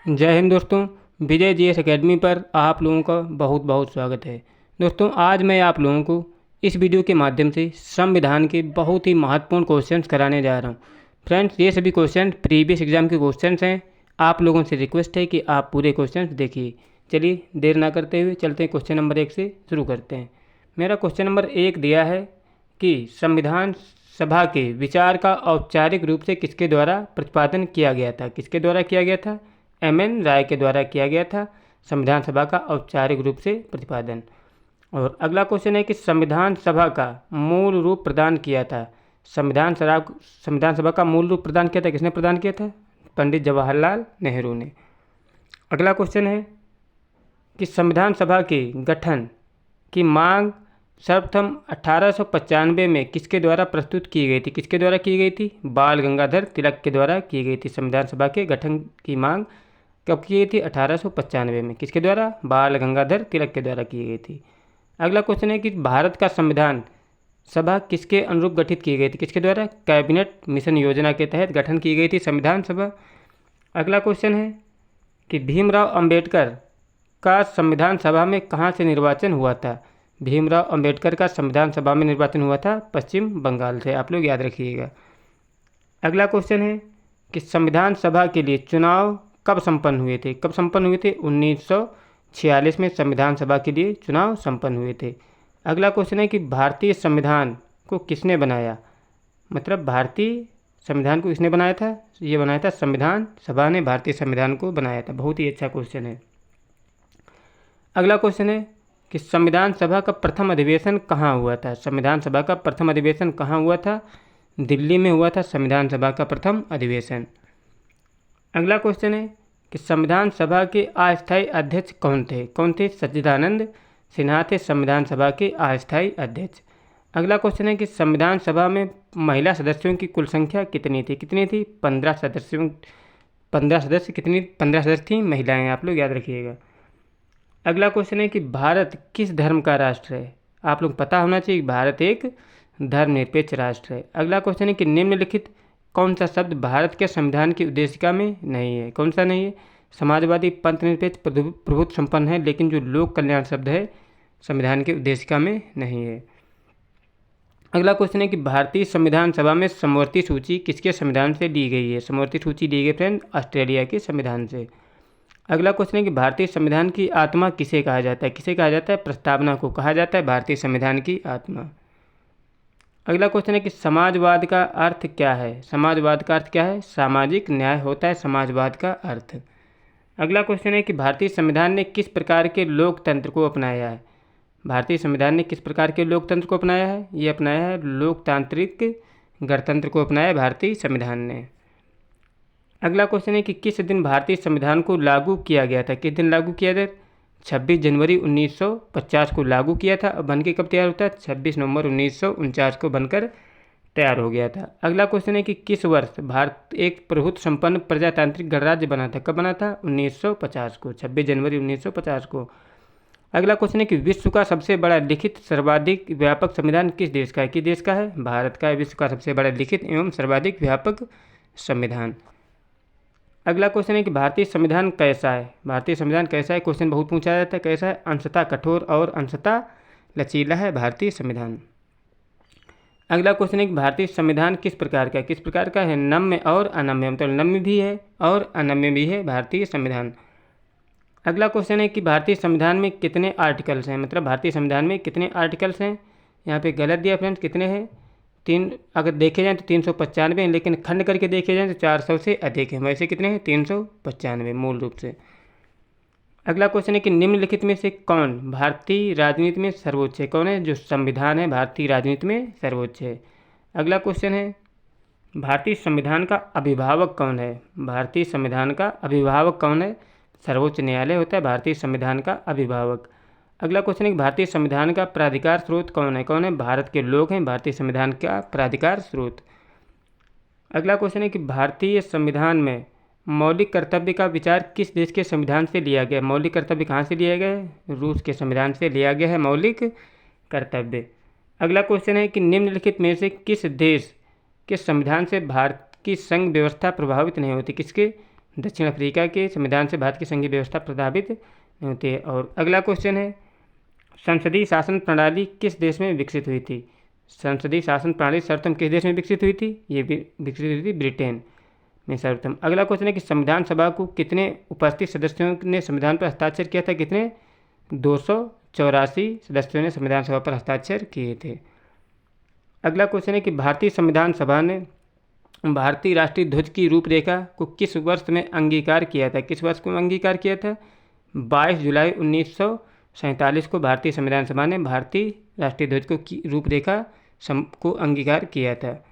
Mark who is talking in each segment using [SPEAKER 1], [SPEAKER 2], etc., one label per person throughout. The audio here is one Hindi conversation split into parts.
[SPEAKER 1] जय हिंद दोस्तों। विजय जीएस एकेडमी पर आप लोगों का बहुत बहुत स्वागत है। दोस्तों, आज मैं आप लोगों को इस वीडियो के माध्यम से संविधान के बहुत ही महत्वपूर्ण क्वेश्चंस कराने जा रहा हूं। फ्रेंड्स, ये सभी क्वेश्चन प्रीवियस एग्जाम के क्वेश्चंस हैं। आप लोगों से रिक्वेस्ट है कि आप पूरे क्वेश्चंस देखिए। चलिए देर ना करते हुए चलते हैं, क्वेश्चन नंबर 1 से शुरू करते हैं। मेरा क्वेश्चन नंबर 1 दिया है कि संविधान सभा के विचार का औपचारिक रूप से किसके द्वारा प्रतिपादन किया गया था। किसके द्वारा किया गया था? एम.एन. राय के द्वारा किया गया था संविधान सभा का औपचारिक रूप से प्रतिपादन। और अगला क्वेश्चन है कि संविधान सभा का मूल रूप प्रदान किया था। संविधान सभा का मूल रूप प्रदान किया था, किसने प्रदान किया था? पंडित जवाहरलाल नेहरू ने। अगला क्वेश्चन है कि संविधान सभा के गठन की मांग सर्वप्रथम 1895 में किसके द्वारा प्रस्तुत की गई थी? किसके द्वारा की गई थी? बाल गंगाधर तिलक के द्वारा की गई थी। संविधान सभा के गठन की मांग कब की गई थी? 1895 में। किसके द्वारा? बाल गंगाधर तिलक के द्वारा की गई थी। अगला क्वेश्चन है कि भारत का संविधान सभा किसके अनुरूप गठित की गई थी? किसके द्वारा? कैबिनेट मिशन योजना के तहत गठन की गई थी संविधान सभा। अगला क्वेश्चन है कि भीमराव अंबेडकर का संविधान सभा में कहाँ से निर्वाचन हुआ था? भीमराव अंबेडकर का संविधान सभा में निर्वाचन हुआ था पश्चिम बंगाल से। आप लोग याद रखिएगा। अगला क्वेश्चन है कि संविधान सभा के लिए चुनाव कब संपन्न हुए थे? कब संपन्न हुए थे? 1946 में संविधान सभा के लिए चुनाव संपन्न हुए थे। अगला क्वेश्चन है कि भारतीय संविधान को किसने बनाया? मतलब भारतीय संविधान को किसने बनाया था? ये बनाया था संविधान सभा ने भारतीय संविधान को बनाया था। बहुत ही अच्छा क्वेश्चन है। अगला क्वेश्चन है कि संविधान सभा का प्रथम अधिवेशन कहाँ हुआ था? संविधान सभा का प्रथम अधिवेशन कहाँ हुआ था? दिल्ली में हुआ था संविधान सभा का प्रथम अधिवेशन। अगला क्वेश्चन है कि संविधान सभा के अस्थायी अध्यक्ष कौन थे? कौन थे? सच्चिदानंद सिन्हा थे संविधान सभा के अस्थायी अध्यक्ष। अगला क्वेश्चन है कि संविधान सभा में महिला सदस्यों की कुल संख्या कितनी थी? कितनी थी? 15 सदस्यों। 15 सदस्य कितनी? 15 सदस्य थी महिलाएं। आप लोग याद रखिएगा। अगला क्वेश्चन है कि भारत किस धर्म का राष्ट्र है? आप लोग पता होना चाहिए भारत एक धर्मनिरपेक्ष राष्ट्र है। अगला क्वेश्चन है कि निम्नलिखित कौन सा शब्द भारत के संविधान की उद्देशिका में नहीं है? कौन सा नहीं है? समाजवादी, पंथ निरपेक्ष, प्रभुत्व संपन्न है, लेकिन जो लोक कल्याण शब्द है संविधान की उद्देशिका में नहीं है। अगला क्वेश्चन है कि भारतीय संविधान सभा में समवर्ती सूची किसके संविधान से ली गई है? समवर्ती सूची ली गई फ्रेंड ऑस्ट्रेलिया के संविधान से। अगला क्वेश्चन है कि भारतीय संविधान की आत्मा किसे कहा जाता है? किसे कहा जाता है? प्रस्तावना को कहा जाता है भारतीय संविधान की आत्मा। अगला क्वेश्चन है कि समाजवाद का अर्थ क्या है? समाजवाद का अर्थ क्या है? सामाजिक न्याय होता है समाजवाद का अर्थ। अगला क्वेश्चन है कि भारतीय संविधान ने किस प्रकार के लोकतंत्र को अपनाया है? भारतीय संविधान ने किस प्रकार के लोकतंत्र को अपनाया है? ये अपनाया है लोकतांत्रिक गणतंत्र को अपनाया है भारतीय संविधान ने। अगला क्वेश्चन है कि किस दिन भारतीय संविधान को लागू किया गया था? किस दिन लागू किया था? 26 जनवरी 1950 को लागू किया था। अब बनके कब तैयार होता है? 26 नवंबर 1949 को बनकर तैयार हो गया था। अगला क्वेश्चन है कि किस वर्ष भारत एक प्रभुत्व संपन्न प्रजातांत्रिक गणराज्य बना था? कब बना था? 1950 को, 26 जनवरी 1950 को। अगला क्वेश्चन है कि विश्व का सबसे बड़ा लिखित सर्वाधिक व्यापक संविधान किस देश का है? किस देश का है? भारत का है विश्व का सबसे बड़ा लिखित एवं सर्वाधिक व्यापक संविधान। अगला क्वेश्चन है कि भारतीय संविधान कैसा है? भारतीय संविधान कैसा है? क्वेश्चन बहुत पूछा जाता है। कैसा है? अंशतः कठोर और अंशतः लचीला है भारतीय संविधान। अगला क्वेश्चन है कि भारतीय संविधान किस प्रकार का है? किस प्रकार का है? नम्य और अनम्य, मतलब नम्य भी है और अनम्य भी है भारतीय संविधान। अगला क्वेश्चन है कि भारतीय संविधान में कितने आर्टिकल्स हैं? मतलब भारतीय संविधान में कितने आर्टिकल्स हैं? यहाँ पे गलत दिया फ्रेंड्स, कितने हैं? 3, अगर देखे जाएँ तो 395 हैं, लेकिन खंड करके देखे जाएँ तो 400 से अधिक हैं। वैसे कितने हैं? 395 मूल रूप से। अगला क्वेश्चन है कि निम्नलिखित में से कौन भारतीय राजनीति में सर्वोच्च है? कौन है जो संविधान है भारतीय राजनीति में सर्वोच्च है? अगला क्वेश्चन है भारतीय संविधान का अभिभावक कौन है? भारतीय संविधान का अभिभावक कौन है? सर्वोच्च न्यायालय होता है भारतीय संविधान का अभिभावक। अगला क्वेश्चन है कि भारतीय संविधान का प्राधिकार स्रोत कौन है? कौन है? भारत के लोग हैं भारतीय संविधान का प्राधिकार स्रोत। अगला क्वेश्चन है कि भारतीय संविधान में मौलिक कर्तव्य का विचार किस देश के संविधान से लिया गया? मौलिक कर्तव्य कहाँ से लिया गया है? रूस के संविधान से लिया गया है मौलिक कर्तव्य। अगला क्वेश्चन है कि निम्नलिखित में से किस देश के संविधान से भारत की संघ व्यवस्था प्रभावित नहीं होती? किसके? दक्षिण अफ्रीका के संविधान से भारत की संघीय व्यवस्था प्रभावित नहीं होती है। और अगला क्वेश्चन है, संसदीय शासन प्रणाली किस देश में विकसित हुई थी? संसदीय शासन प्रणाली सर्वप्रथम किस देश में विकसित हुई थी? ये विकसित हुई थी ब्रिटेन में सर्वप्रथम। अगला क्वेश्चन है कि संविधान सभा को कितने उपस्थित सदस्यों ने संविधान पर हस्ताक्षर किया था? कितने? 284 सदस्यों ने संविधान सभा पर हस्ताक्षर किए थे। अगला क्वेश्चन है कि भारतीय संविधान सभा ने भारतीय राष्ट्रीय ध्वज की रूपरेखा को किस वर्ष में अंगीकार किया था? किस वर्ष को अंगीकार किया था? 22 जुलाई 1947 को भारतीय संविधान सभा ने भारतीय राष्ट्रीय ध्वज को की रूपरेखा को अंगीकार किया था।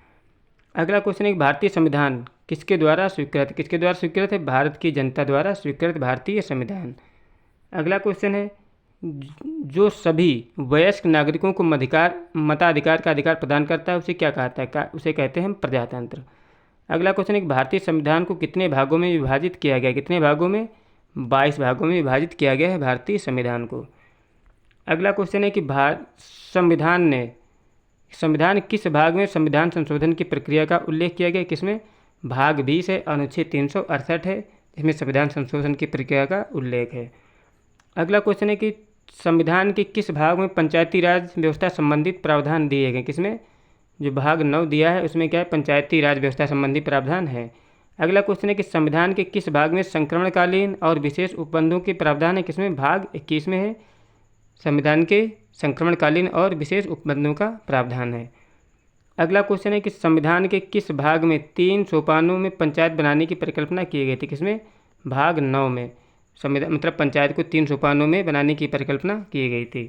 [SPEAKER 1] अगला क्वेश्चन है कि भारतीय संविधान किसके द्वारा स्वीकृत? किसके द्वारा स्वीकृत है? भारत की जनता द्वारा स्वीकृत भारतीय संविधान। अगला क्वेश्चन है, जो सभी वयस्क नागरिकों को मताधिकार का अधिकार प्रदान करता है उसे क्या कहता है? उसे कहते हैं प्रजातंत्र। अगला क्वेश्चन है कि भारतीय संविधान को कितने भागों में विभाजित किया गया? कितने भागों में? 22 भागों में विभाजित किया गया है भारतीय संविधान को। अगला क्वेश्चन है कि संविधान किस भाग में संविधान संशोधन की प्रक्रिया का उल्लेख किया गया? किसमें? भाग 20 है, अनुच्छेद 368 है, इसमें संविधान संशोधन की प्रक्रिया का उल्लेख है। अगला क्वेश्चन है कि संविधान के किस भाग में पंचायती राज व्यवस्था संबंधित प्रावधान दिए गए? किसमें? जो भाग 9 दिया है उसमें क्या है? पंचायती राज व्यवस्था संबंधी प्रावधान है। अगला क्वेश्चन है कि संविधान के किस भाग में संक्रमणकालीन और विशेष उपबंधों के प्रावधान है? किसमें? भाग 21 में है, संविधान के संक्रमणकालीन और विशेष उपबंधों का प्रावधान है। अगला क्वेश्चन है कि संविधान के किस भाग में 3 सोपानों में पंचायत बनाने की परिकल्पना की गई थी? किसमें? भाग 9 में संविधान पंचायत को 3 सोपानों में बनाने की परिकल्पना की गई थी।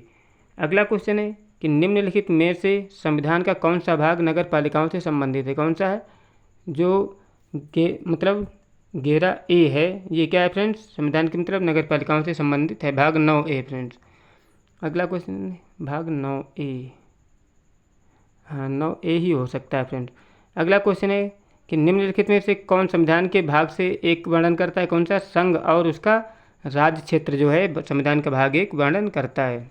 [SPEAKER 1] अगला क्वेश्चन है कि निम्नलिखित में से संविधान का कौन सा भाग नगर पालिकाओं से संबंधित है? कौन सा है? जो घेरा ए है, ये क्या है फ्रेंड्स? संविधान के नगर पालिकाओं से संबंधित है, भाग 9A फ्रेंड्स। अगला क्वेश्चन भाग 9A, हाँ 9A ही हो सकता है फ्रेंड। अगला क्वेश्चन है कि निम्नलिखित में से कौन संविधान के भाग से एक वर्णन करता है? कौन सा? संघ और उसका राज्य क्षेत्र जो है संविधान का भाग 1 वर्णन करता है।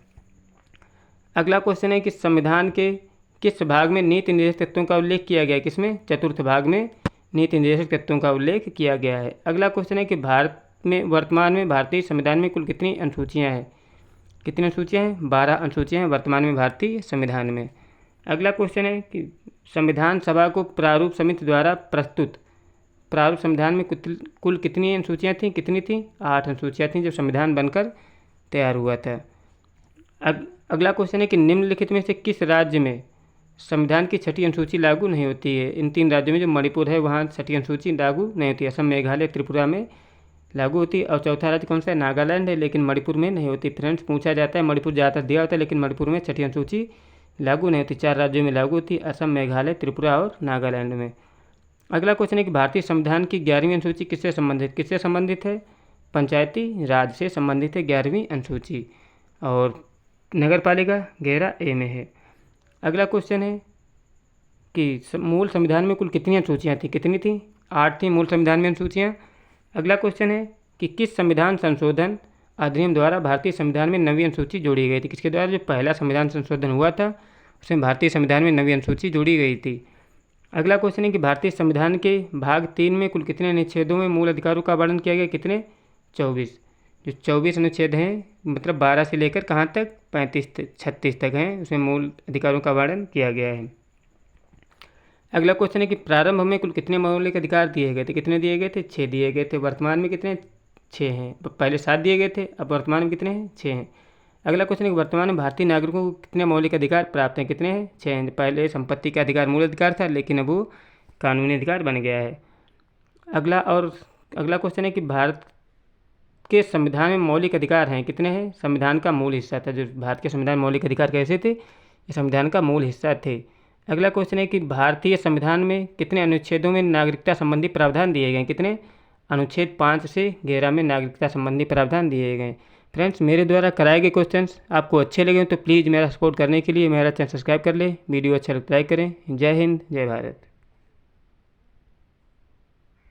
[SPEAKER 1] अगला क्वेश्चन है कि संविधान के किस भाग में नीति निर्देशक तत्वों का उल्लेख किया गया है? किसमें? चतुर्थ भाग में नीति निर्देशक तत्वों का उल्लेख किया गया है। अगला क्वेश्चन है कि भारत में वर्तमान में भारतीय संविधान में कुल कितनी अनुसूचियाँ हैं? कितनी अनुसूचियाँ हैं? 12 अनुसूचियाँ हैं वर्तमान में भारतीय संविधान में। अगला क्वेश्चन है कि संविधान सभा को प्रारूप समिति द्वारा प्रस्तुत प्रारूप संविधान में कुल कितनी अनुसूचियाँ थीं? कितनी थीं? 8 अनुसूचियाँ थीं जब संविधान बनकर तैयार हुआ था। अगला क्वेश्चन है कि निम्नलिखित में से किस राज्य में संविधान की 6ठी अनुसूची लागू नहीं होती है? इन 3 राज्यों में जो मणिपुर है वहाँ 6ठी अनुसूची लागू नहीं होती है। असम, मेघालय, त्रिपुरा में लागू होती है। और चौथा राज्य कौन सा है? नागालैंड है, लेकिन मणिपुर में नहीं होती। फ्रेंड्स पूछा जाता है, मणिपुर ज़्यादातर दिया होता है लेकिन मणिपुर में 6ठी अनुसूची लागू नहीं होती। 4 राज्यों में लागू होती, असम, मेघालय, त्रिपुरा और नागालैंड में। अगला क्वेश्चन है कि भारतीय संविधान की 11वीं अनुसूची किससे संबंधित है? पंचायती राज से संबंधित है 11वीं अनुसूची, और नगर पालिका घेरा ए में है। अगला क्वेश्चन है कि मूल संविधान में कुल कितनी अनुसूचियाँ थी? कितनी थी? 8 थी मूल संविधान में अनुसूचियाँ। अगला क्वेश्चन है कि किस संविधान संशोधन अधिनियम द्वारा भारतीय संविधान में 9वीं अनुसूची जोड़ी गई थी? किसके द्वारा? जो पहला संविधान संशोधन हुआ था उसमें भारतीय संविधान में 9वीं अनुसूची जोड़ी गई थी। अगला क्वेश्चन है कि भारतीय संविधान के भाग 3 में कुल कितने अनुच्छेदों में मूल अधिकारों का वर्णन किया गया? कितने? 24। जो 24 अनुच्छेद हैं 12 से लेकर कहाँ तक? 36 तक हैं, उसमें मूल अधिकारों का वर्णन किया गया है। अगला क्वेश्चन है कि प्रारंभ में कुल कितने मौलिक अधिकार दिए गए थे? कितने दिए गए थे? 6 दिए गए थे। वर्तमान में कितने? 6 हैं। पहले 7 दिए गए थे, अब वर्तमान में कितने हैं? 6 हैं। अगला क्वेश्चन है कि वर्तमान में भारतीय नागरिकों को कितने मौलिक अधिकार प्राप्त हैं? कितने हैं? 6 हैं। पहले संपत्ति का अधिकार मूल अधिकार था लेकिन अब वो कानूनी अधिकार बन गया है। अगला क्वेश्चन है कि भारत के संविधान में मौलिक अधिकार हैं? कितने हैं? संविधान का मूल हिस्सा था। जो भारत के संविधान में मौलिक अधिकार कैसे थे? ये संविधान का मूल हिस्सा थे। अगला क्वेश्चन है कि भारतीय संविधान में कितने अनुच्छेदों में नागरिकता संबंधी प्रावधान दिए गए? कितने? अनुच्छेद 5 से 11 में नागरिकता संबंधी प्रावधान दिए गए। फ्रेंड्स, मेरे द्वारा कराए गए क्वेश्चंस आपको अच्छे लगे तो प्लीज़ मेरा सपोर्ट करने के लिए मेरा चैनल सब्सक्राइब कर ले। वीडियो अच्छा लगता है लाइक करें। जय हिंद, जय भारत।